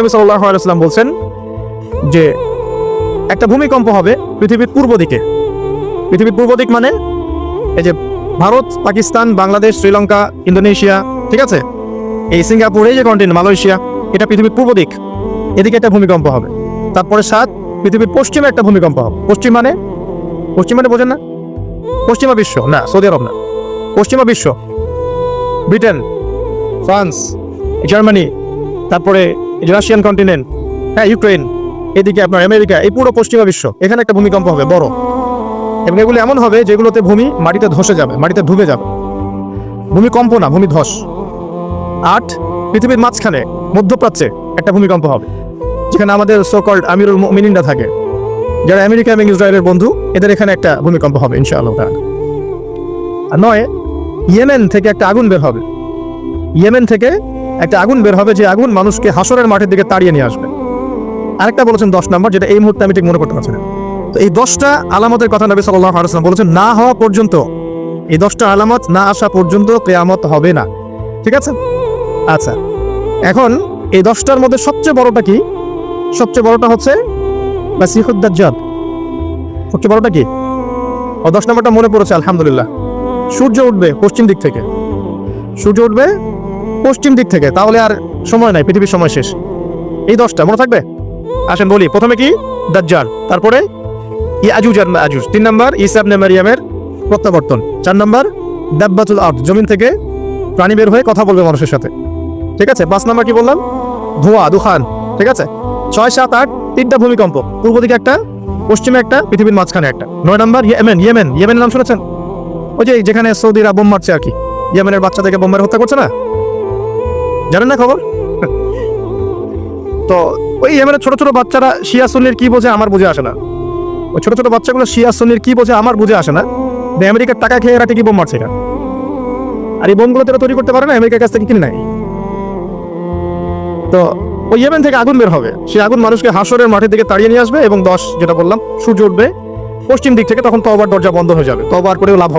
নবী সাল্লাল্লাহু আলাইহি ওয়াসাল্লাম বলছেন যে একটা ভূমিকম্প হবে পৃথিবীর পূর্ব দিকে। পৃথিবীর পূর্ব দিক মানে এই যে ভারত, পাকিস্তান, বাংলাদেশ, শ্রীলঙ্কা, ইন্দোনেশিয়া, ঠিক আছে, এই সিঙ্গাপুর, এই যে কন্টিনেন্ট মালয়েশিয়া, এটা পৃথিবীর পূর্ব দিক, এদিকে একটা ভূমিকম্প হবে। তারপরে 7 পৃথিবীর পশ্চিমে একটা ভূমিকম্প হবে। পশ্চিম মানে বোঝেন না? পশ্চিমা বিশ্ব না, সৌদি আরব না, পশ্চিমা বিশ্ব, ব্রিটেন, ফ্রান্স, জার্মানি, তারপরে রাশিয়ান কন্টিনেন্ট, হ্যাঁ, ইউক্রেন, এদিকে আপনার আমেরিকা, এই পুরো পশ্চিমা বিশ্ব, এখানে একটা ভূমিকম্প হবে বড়। এবং এগুলো এমন হবে যেগুলোতে ভূমি মাটিতে ধসে যাবে, মাটিতে ডুবে যাবে। ভূমিকম্প না, ভূমিধস। 8 পৃথিবীর মাঝখানে মধ্যপ্রাচ্যে একটা ভূমিকম্প হবে, যেখানে আমাদের সো-কল্ড আমিরুল মুমিনিনরা থাকে, যারা আমেরিকা এবং ইসরায়েলের বন্ধু, এদের এখানে একটা ভূমিকম্প হবে ইনশাআল্লাহ তাআলা। আর 9 ইয়েমেন থেকে একটা আগুন বের হবে। ইয়েমেন থেকে একটা আগুন বের হবে, যে আগুন মানুষকে হাসরের মাঠের দিকে তাড়িয়ে নিয়ে আসবে। আরেকটা বলেছেন 10 নম্বর, যেটা এই মুহূর্তে আমি ঠিক মনে করতে পারছি না। তো এই 10টা আলামতের কথা নবী সাল্লাল্লাহু আলাইহি ওয়াসাল্লাম বলেছেন, না হওয়া পর্যন্ত, এই 10টা আলামত না আসা পর্যন্ত কিয়ামত হবে না। ঠিক আছে? আচ্ছা, এখন এই 10টার মধ্যে সবচেয়ে বড়টা কি? সবচেয়ে বড়টা হচ্ছে মাসিহুদ দাজ্জাল। সবচেয়ে বড়টা কি? ও 10 নম্বরটা মনে পড়েছে, আলহামদুলিল্লাহ। সূর্য উঠবে পশ্চিম দিক থেকে, সূর্য উঠবে পশ্চিম দিক থেকে, তাহলে আর সময় নাই, পৃথিবীর সময় শেষ। এই 10টা মনে থাকবে? আসেন বলি। প্রথমে কি? দাজ্জাল। তারপরে ইয়াজুজ আর মাজুজ। 3 নম্বর ঈসা ইবনে মারইয়ামের প্রত্যাবর্তন। 4 নম্বর দাব্বাতুল আরদ, জমিন থেকে প্রাণী বের হয়ে কথা বলবে মানুষের সাথে। ঠিক আছে? 5 নম্বর কি বললাম? ধোঁয়া, দুখান। ঠিক আছে? 6, 7, 8 3টা ভূমিকম্প, পূর্ব দিকে একটা, পশ্চিমে একটা, পৃথিবীর মাঝখানে একটা। 9 নম্বর ইয়েমেনের নাম শুনেছেন? ওই যে যেখানে সৌদিরা বোম মারছে আর কি, ইয়েমেনের বাচ্চাদেরকে বোম মেরে হত্যা করছে না, জানেন না খবর? তো ওই ইয়েমেনের ছোট ছোট বাচ্চারা শিয়া সুন্নির কি বোঝে আমার বুঝে আসে না। ওই ছোট ছোট বাচ্চাগুলো শিয়া সুন্নির কি বোঝে আমার বুঝে আসে না। আমেরিকার টাকা খেয়ে এরা ঠিকই বোম মারছে এটা। আর এই বোমগুলো তারা তৈরি করতে পারে না, আমেরিকার কাছ থেকে কিনে নেয়। তো ওই ইয়েমেন থেকে আগুন বের হবে, সেই আগুন মানুষকে হাসরের মাঠের দিকে তাড়িয়ে নিয়ে আসবে। এবং 10 যেটা বললাম, সূর্য উঠবে পশ্চিম দিক থেকে, তখন তওবার দরজা বন্ধ হয়ে যাবে, তওবার করেও লাভ হবে।